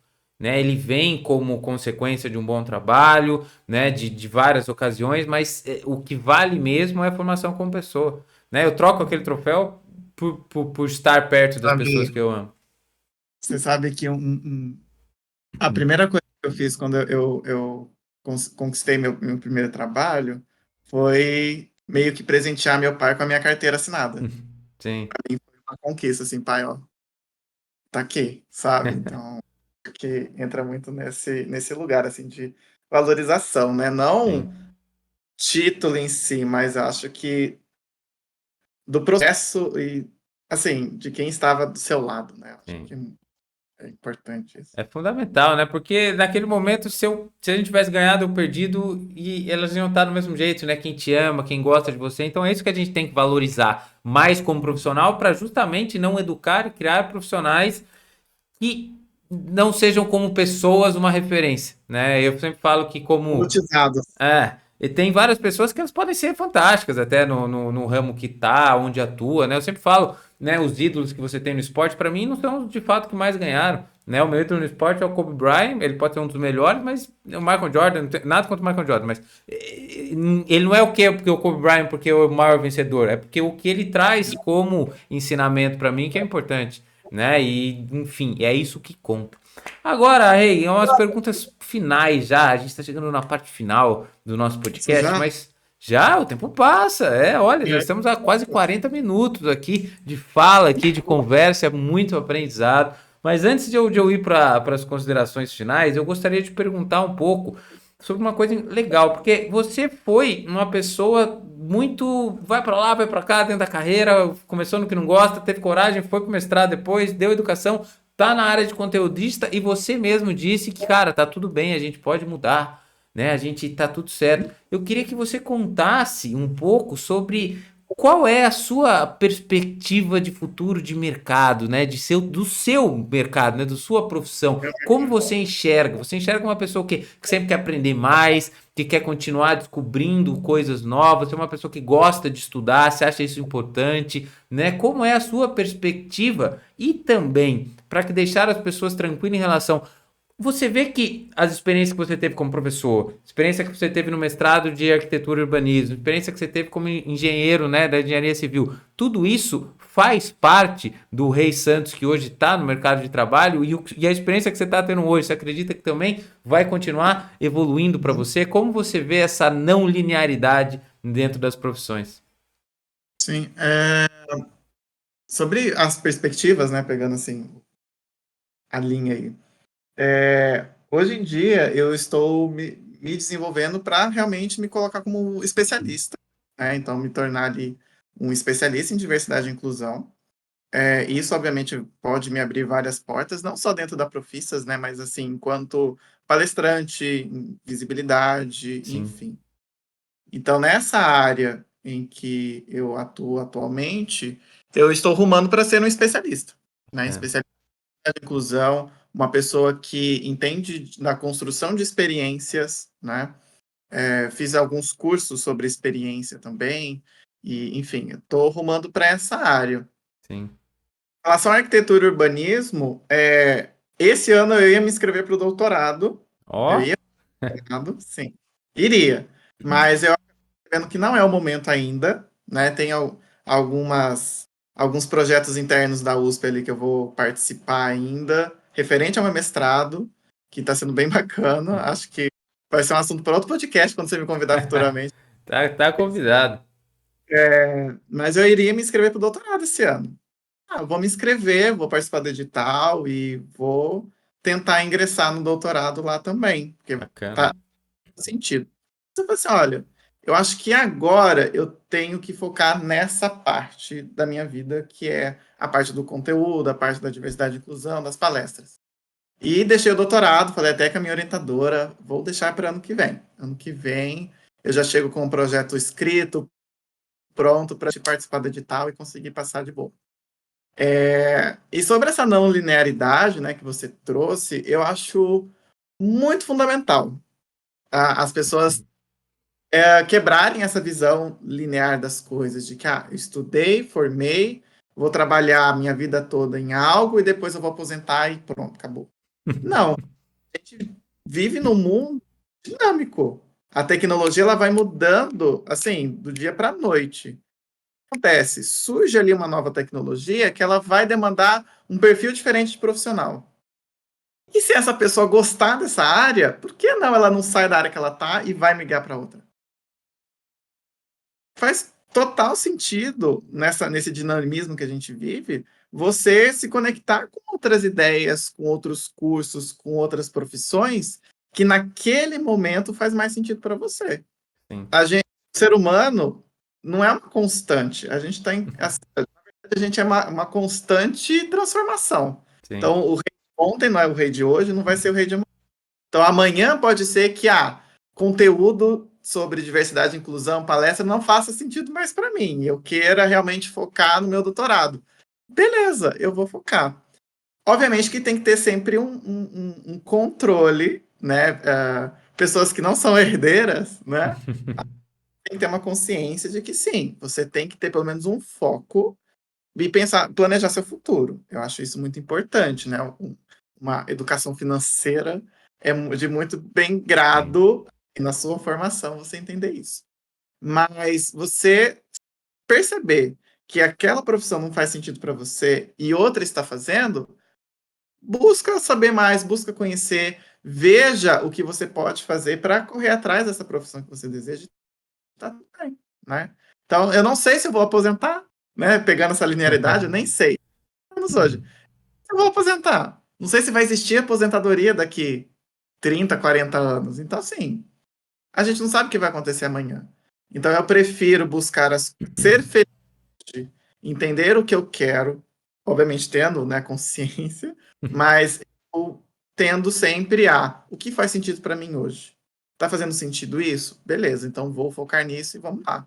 né? Ele vem como consequência de um bom trabalho, né? De várias ocasiões, mas o que vale mesmo é a formação como pessoa, né? Eu troco aquele troféu por estar perto das pessoas Sabe, que eu amo. você sabe que a primeira coisa que eu fiz quando eu conquistei meu primeiro trabalho foi meio que presentear meu pai com a minha carteira assinada. Sim, Uma conquista, assim, pai, ó, tá aqui, sabe? Então, que entra muito nesse lugar, assim, de valorização, né? Não sim, título em si, mas acho que do processo e, assim, de quem estava do seu lado, né? Acho sim. que é importante isso. É fundamental, né? Porque naquele momento, se a gente tivesse ganhado ou perdido, e elas iam estar do mesmo jeito, né? Quem te ama, quem gosta de você. Então é isso que a gente tem que valorizar mais como profissional para justamente não educar e criar profissionais que não sejam como pessoas uma referência, né? Eu sempre falo que como Robotizados. e tem várias pessoas que elas podem ser fantásticas até no ramo que tá, onde atua, né? Eu sempre falo, né? Os ídolos que você tem no esporte, para mim, não são de fato que mais ganharam, né? O meu ídolo no esporte é o Kobe Bryant, ele pode ser um dos melhores, mas o Michael Jordan, não tem nada contra o Michael Jordan, mas ele não é o que porque o Kobe Bryant, porque é o maior vencedor, é porque o que ele traz como ensinamento para mim que é importante, né? E, enfim, é isso que conta. Agora, Rei, umas perguntas finais já. A gente está chegando na parte final do nosso Isso podcast, já? mas já o tempo passa. Olha, já É. estamos há quase 40 minutos aqui de fala, aqui de conversa, é muito aprendizado. Mas antes de eu ir para as considerações finais, eu gostaria de perguntar um pouco sobre uma coisa legal, porque você foi uma pessoa muito vai para lá, vai para cá dentro da carreira, começou no que não gosta, teve coragem, foi pro mestrado depois, deu educação, tá na área de conteudista e você mesmo disse que, cara, tá tudo bem, a gente pode mudar, né? A gente tá tudo certo. Eu queria que você contasse um pouco sobre qual é a sua perspectiva de futuro de mercado, né? Do seu mercado, né? Da sua profissão. Como você enxerga? Você enxerga uma pessoa que sempre quer aprender mais, que quer continuar descobrindo coisas novas, você é uma pessoa que gosta de estudar, você acha isso importante, né? Como é a sua perspectiva? E também, para que deixar as pessoas tranquilas em relação você vê que as experiências que você teve como professor, experiência que você teve no mestrado de arquitetura e urbanismo, experiência que você teve como engenheiro, né, da engenharia civil, tudo isso faz parte do Rei Santos que hoje está no mercado de trabalho e a experiência que você está tendo hoje, você acredita que também vai continuar evoluindo para você? Como você vê essa não linearidade dentro das profissões? Sim. Sobre as perspectivas, né? Pegando assim a linha aí. Hoje em dia eu estou me desenvolvendo para realmente me colocar como especialista, né? Então me tornar ali um especialista em diversidade e inclusão. Isso obviamente pode me abrir várias portas, não só dentro da Profissas, né? Mas assim, enquanto palestrante, em visibilidade, Sim, enfim. Então nessa área em que eu atuo atualmente, eu estou rumando para ser um especialista, né? é, Especialista de inclusão, uma pessoa que entende da construção de experiências, né? Fiz alguns cursos sobre experiência também, e enfim, estou rumando para essa área. sim. Em relação à arquitetura e urbanismo, esse ano eu ia me inscrever para o doutorado, eu Ó, ia, sim, iria, mas eu vendo que não é o momento ainda, né? Tem alguns projetos internos da USP ali que eu vou participar ainda, referente ao meu mestrado, que está sendo bem bacana. Acho que vai ser um assunto para outro podcast quando você me convidar futuramente. tá convidado. Mas eu iria me inscrever para o doutorado esse ano. Eu vou me inscrever, vou participar do edital e vou tentar ingressar no doutorado lá também, porque Bacana. tá sentido. Você fala assim, olha, eu acho que agora eu tenho que focar nessa parte da minha vida, que é a parte do conteúdo, a parte da diversidade e inclusão, das palestras. E deixei o doutorado, falei até com a minha orientadora, vou deixar para ano que vem. Ano que vem eu já chego com um projeto escrito, pronto para participar do edital e conseguir passar de boa. E sobre essa não linearidade, né, que você trouxe, eu acho muito fundamental as pessoas quebrarem essa visão linear das coisas, de que eu estudei, formei, vou trabalhar a minha vida toda em algo e depois eu vou aposentar e pronto, acabou. Não. A gente vive num mundo dinâmico. A tecnologia ela vai mudando assim do dia para a noite. Acontece, surge ali uma nova tecnologia que ela vai demandar um perfil diferente de profissional. E se essa pessoa gostar dessa área, por que não ela não sai da área que ela está e vai migrar para outra? Faz total sentido nesse dinamismo que a gente vive, você se conectar com outras ideias, com outros cursos, com outras profissões, que naquele momento faz mais sentido para você. Sim. O ser humano não é uma constante, a gente está a gente é uma constante transformação. Sim. Então, o rei de ontem não é o rei de hoje, não vai ser o rei de amanhã. Então, amanhã pode ser que conteúdo sobre diversidade e inclusão, palestra, não faça sentido mais para mim. Eu queira realmente focar no meu doutorado. Beleza, eu vou focar. Obviamente que tem que ter sempre um controle, né? Pessoas que não são herdeiras, né? Tem que ter uma consciência de que sim, você tem que ter pelo menos um foco e pensar, planejar seu futuro. Eu acho isso muito importante, né? Uma educação financeira é de muito bem Sim. grado e na sua formação você entender isso. Mas você perceber que aquela profissão não faz sentido para você e outra está fazendo, busca saber mais, busca conhecer, veja o que você pode fazer para correr atrás dessa profissão que você deseja. Tá tudo bem, né? Então, eu não sei se eu vou aposentar, né? Pegando essa linearidade, eu nem sei. Vamos hoje. Eu vou aposentar. Não sei se vai existir aposentadoria daqui 30, 40 anos. Então, assim, a gente não sabe o que vai acontecer amanhã. Então, eu prefiro buscar ser feliz, entender o que eu quero, obviamente tendo, né, consciência, mas eu tendo sempre o que faz sentido para mim hoje. Tá fazendo sentido isso? Beleza, então vou focar nisso e vamos lá.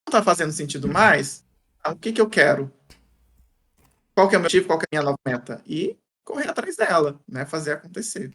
Não tá fazendo sentido mais? O que que eu quero? Qual que é o meu objetivo? Qual que é a minha nova meta? E correr atrás dela, né? Fazer acontecer.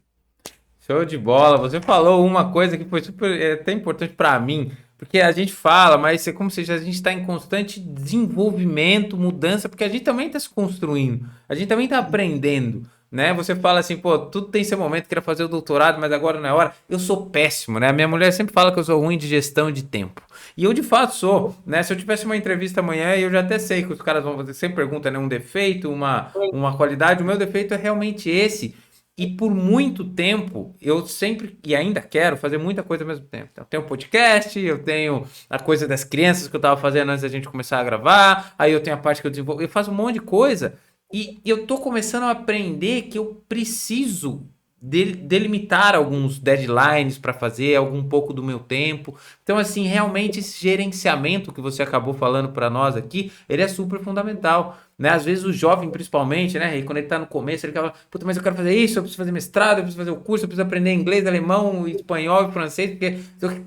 Show de bola. Você falou uma coisa que foi super até importante para mim, porque a gente fala, mas é como se a gente está em constante desenvolvimento, mudança, porque a gente também está se construindo, a gente também está aprendendo, né? Você fala assim, pô, tudo tem seu momento, queria fazer o doutorado, mas agora não é hora. Eu sou péssimo, né? A minha mulher sempre fala que eu sou ruim de gestão de tempo. E eu de fato sou, né? Se eu tivesse uma entrevista amanhã, eu já até sei que os caras vão fazer, sempre perguntam, né? Um defeito, uma qualidade. O meu defeito é realmente esse. E por muito tempo, eu sempre, e ainda quero, fazer muita coisa ao mesmo tempo. Então, eu tenho um podcast, eu tenho a coisa das crianças que eu estava fazendo antes da gente começar a gravar, aí eu tenho a parte que eu desenvolvo, eu faço um monte de coisa, e eu tô começando a aprender que eu preciso delimitar alguns deadlines para fazer, algum pouco do meu tempo. Então, assim, realmente esse gerenciamento que você acabou falando para nós aqui, ele é super fundamental, né? Às vezes o jovem, principalmente, né? E quando ele tá no começo, ele fala, puta, mas eu quero fazer isso, eu preciso fazer mestrado, eu preciso fazer o curso, eu preciso aprender inglês, alemão, espanhol e francês, porque...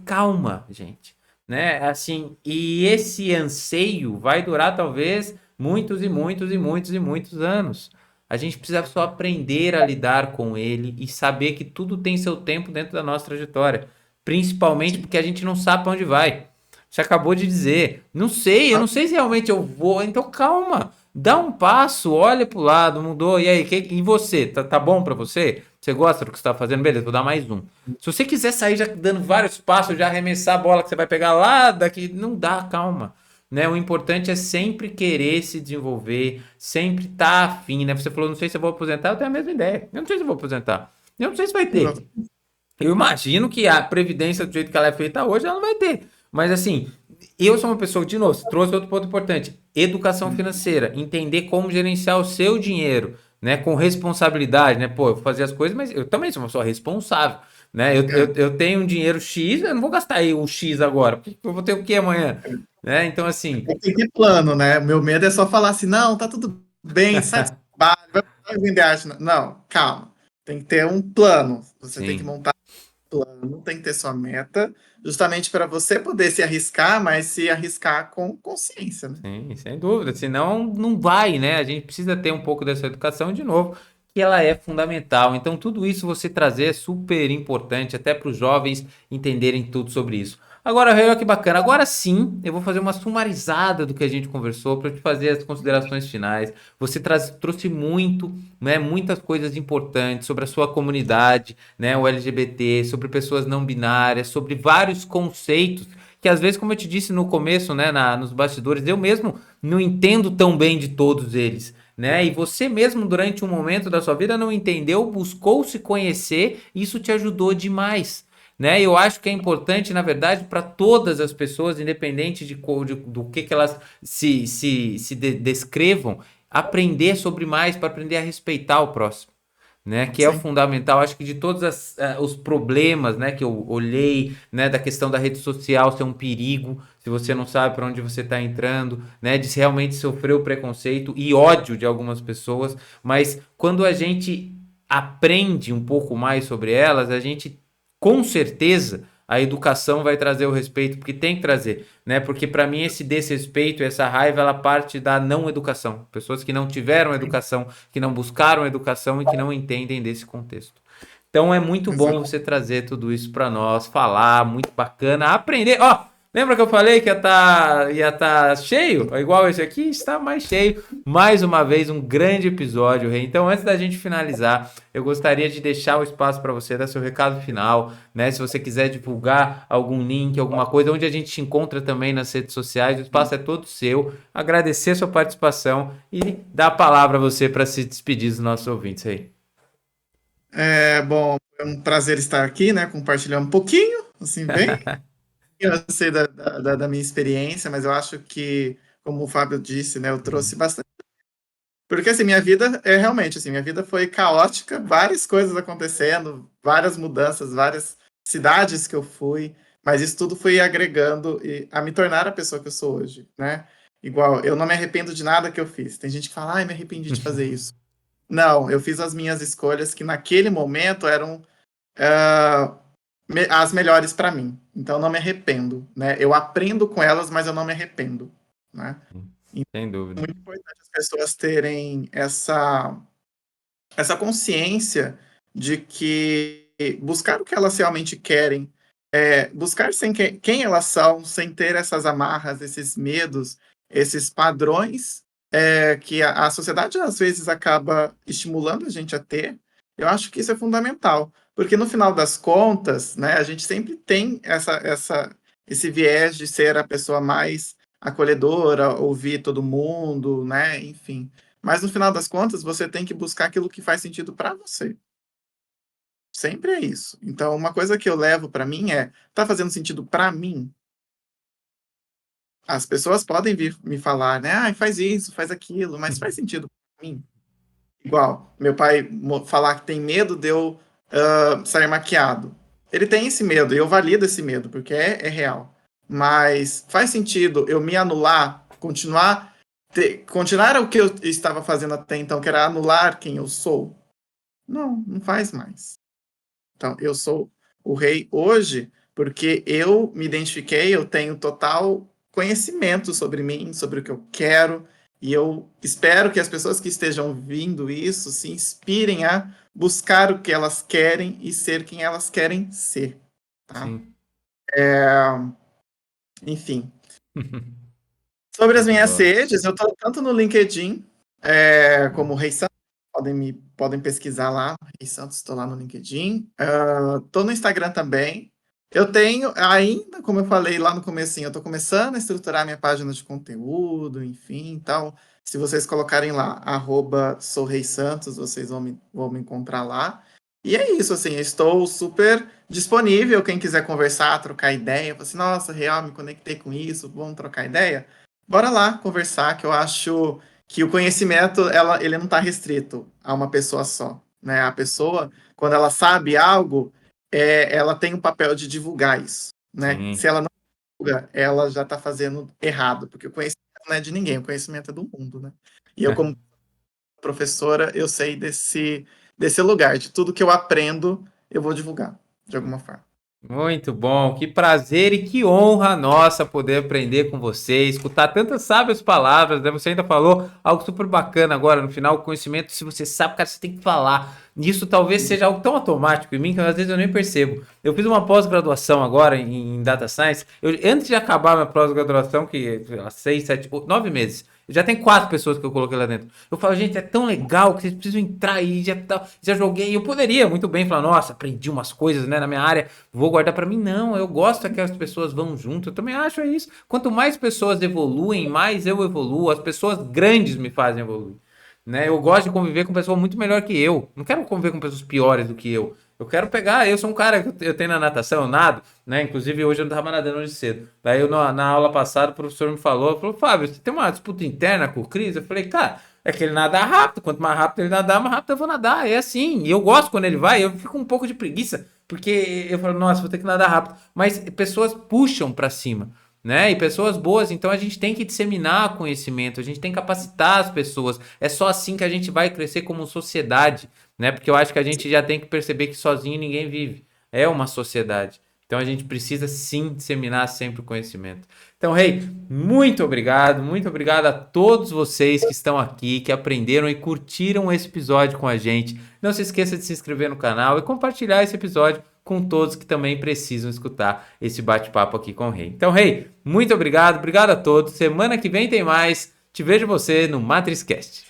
Calma, gente, né? Assim, e esse anseio vai durar talvez muitos e muitos e muitos e muitos anos. A gente precisa só aprender a lidar com ele e saber que tudo tem seu tempo dentro da nossa trajetória. Principalmente porque a gente não sabe para onde vai. Você acabou de dizer, não sei, eu não sei se realmente eu vou. Então calma, dá um passo, olha pro lado, mudou. E aí, e você? Tá bom para você? Você gosta do que você tá fazendo? Beleza, vou dar mais um. Se você quiser sair já dando vários passos, já arremessar a bola que você vai pegar lá daqui, não dá, calma. Né? O importante é sempre querer se desenvolver, sempre estar afim, né? Você falou, não sei se eu vou aposentar, eu tenho a mesma ideia. Eu não sei se eu vou aposentar. Eu não sei se vai ter. Eu imagino que a previdência do jeito que ela é feita hoje, ela não vai ter. Mas assim, eu sou uma pessoa, de novo, trouxe outro ponto importante. Educação financeira. Entender como gerenciar o seu dinheiro, né? Com responsabilidade, né? Pô, eu vou fazer as coisas, mas eu também sou uma pessoa responsável, né? Eu tenho um dinheiro X, eu não vou gastar aí o X agora. Porque eu vou ter o que amanhã? Né? Então, assim... Tem que ter plano, né? O meu medo é só falar assim, não, tá tudo bem, sai do trabalho, vai vender arte. Não, calma. Tem que ter um plano. Você tem que Sim. montar um plano, tem que ter sua meta, justamente para você poder se arriscar, mas se arriscar com consciência, né? Sim, sem dúvida. Senão não vai, né? A gente precisa ter um pouco dessa educação de novo, que ela é fundamental. Então, tudo isso você trazer é super importante, até para os jovens entenderem tudo sobre isso. Agora, olha que bacana. Agora sim, eu vou fazer uma sumarizada do que a gente conversou para te fazer as considerações finais. Você trouxe muito, né, muitas coisas importantes sobre a sua comunidade, né, o LGBT, sobre pessoas não binárias, sobre vários conceitos que às vezes, como eu te disse no começo, né, nos bastidores, eu mesmo não entendo tão bem de todos eles. Né? E você mesmo, durante um momento da sua vida, não entendeu, buscou se conhecer, e isso te ajudou demais. Né? Eu acho que é importante, na verdade, para todas as pessoas, independente do que elas descrevam, aprender sobre mais, para aprender a respeitar o próximo. Né, que é o Sim. fundamental, acho que de todos os problemas, né, que eu olhei, né, da questão da rede social ser um perigo, se você não sabe para onde você está entrando, né, de realmente sofrer o preconceito e ódio de algumas pessoas, mas quando a gente aprende um pouco mais sobre elas, a gente com certeza a educação vai trazer o respeito, porque tem que trazer, né? Porque para mim esse desrespeito, essa raiva, ela parte da não educação. Pessoas que não tiveram educação, que não buscaram educação e que não entendem desse contexto. Então é muito bom Exato. você trazer tudo isso para nós, falar, muito bacana, aprender. Ó, lembra que eu falei que ia tá cheio? Igual esse aqui, está mais cheio. Mais uma vez, um grande episódio, Rei. Então, antes da gente finalizar, eu gostaria de deixar o espaço para você dar seu recado final, né? Se você quiser divulgar algum link, alguma coisa, onde a gente te encontra também nas redes sociais, o espaço é todo seu. Agradecer a sua participação e dar a palavra a você para se despedir dos nossos ouvintes aí. Bom, é um prazer estar aqui, né? Compartilhar um pouquinho, assim, bem. Eu sei da minha experiência, mas eu acho que, como o Fábio disse, né? Eu trouxe bastante. Porque, assim, minha vida é realmente, assim, minha vida foi caótica, várias coisas acontecendo, várias mudanças, várias cidades que eu fui, mas isso tudo foi agregando a me tornar a pessoa que eu sou hoje, né? Igual, eu não me arrependo de nada que eu fiz. Tem gente que fala, ai, me arrependi de fazer isso. Não, eu fiz as minhas escolhas que naquele momento eram as melhores para mim. Então não me arrependo, né? Eu aprendo com elas, mas eu não me arrependo, né? Sem É dúvida. muito importante as pessoas terem essa consciência de que buscar o que elas realmente querem, buscar sem quem elas são, sem ter essas amarras, esses medos, esses padrões que a sociedade às vezes acaba estimulando a gente a ter. Eu acho que isso é fundamental, porque no final das contas, né, a gente sempre tem esse viés de ser a pessoa mais acolhedora, ouvir todo mundo, né, enfim. Mas no final das contas, você tem que buscar aquilo que faz sentido para você. Sempre é isso. Então, uma coisa que eu levo para mim tá fazendo sentido para mim? As pessoas podem vir me falar, né? Ah, faz isso, faz aquilo, mas faz sentido para mim? Igual, meu pai falar que tem medo de eu sair maquiado. Ele tem esse medo, e eu valido esse medo, porque é real. Mas faz sentido eu me anular, continuar o que eu estava fazendo até então, que era anular quem eu sou? Não, não faz mais. Então, eu sou o rei hoje porque eu me identifiquei, eu tenho total conhecimento sobre mim, sobre o que eu quero, e eu espero que as pessoas que estejam vindo isso se inspirem a buscar o que elas querem e ser quem elas querem ser, tá? Sim. Enfim. Sobre as Show de minhas bola. redes, eu estou tanto no LinkedIn como Rei Santos, podem pesquisar lá, Rei Santos, estou lá no LinkedIn. Estou no Instagram também. Eu tenho ainda, como eu falei lá no comecinho, eu estou começando a estruturar minha página de conteúdo, enfim, então, se vocês colocarem lá, @sou Rei Santos, vocês vão me encontrar lá. E é isso, assim, eu estou super disponível, quem quiser conversar, trocar ideia, fala assim, nossa, real, me conectei com isso, vamos trocar ideia? Bora lá conversar, que eu acho que o conhecimento ele não está restrito a uma pessoa só, né? A pessoa, quando ela sabe algo, ela tem o papel de divulgar isso, né? Se Sim. ela não divulga, ela já está fazendo errado, porque o conhecimento não é de ninguém, o conhecimento é do mundo, né? E eu, como professora, eu sei desse lugar, de tudo que eu aprendo, eu vou divulgar, de alguma forma. Muito bom, que prazer e que honra nossa poder aprender com você, escutar tantas sábias palavras, né? Você ainda falou algo super bacana agora no final, o conhecimento, se você sabe, cara, você tem que falar. Isso talvez seja algo tão automático em mim que às vezes eu nem percebo. Eu fiz uma pós-graduação agora em Data Science, antes de acabar minha pós-graduação, que há 6, 7, 9 meses, já tem 4 pessoas que eu coloquei lá dentro. Eu falo, gente, é tão legal que vocês precisam entrar aí, já joguei. Eu poderia muito bem falar, nossa, aprendi umas coisas, né, na minha área, vou guardar para mim. Não, eu gosto é que as pessoas vão junto. Eu também acho isso. Quanto mais pessoas evoluem, mais eu evoluo. As pessoas grandes me fazem evoluir. Né? Eu gosto de conviver com pessoas muito melhor que eu. Não quero conviver com pessoas piores do que eu. Eu quero pegar, eu sou um cara que eu tenho na natação, eu nado, né? Inclusive hoje eu não tava nadando hoje cedo. Daí eu, na aula passada o professor me falou, Fábio, você tem uma disputa interna com o Cris? Eu falei, cara, é que ele nada rápido. Quanto mais rápido ele nadar, mais rápido eu vou nadar. É assim. E eu gosto quando ele vai, eu fico um pouco de preguiça. Porque eu falo, nossa, vou ter que nadar rápido. Mas pessoas puxam para cima, né? E pessoas boas, então a gente tem que disseminar conhecimento, a gente tem que capacitar as pessoas. É só assim que a gente vai crescer como sociedade, né? Porque eu acho que a gente já tem que perceber que sozinho ninguém vive. É uma sociedade. Então a gente precisa sim disseminar sempre o conhecimento. Então, Rei, muito obrigado a todos vocês que estão aqui, que aprenderam e curtiram esse episódio com a gente. Não se esqueça de se inscrever no canal e compartilhar esse episódio com todos que também precisam escutar esse bate-papo aqui com o Rei. Então, Rei, muito obrigado a todos. Semana que vem tem mais. Te vejo você no MatrizCast.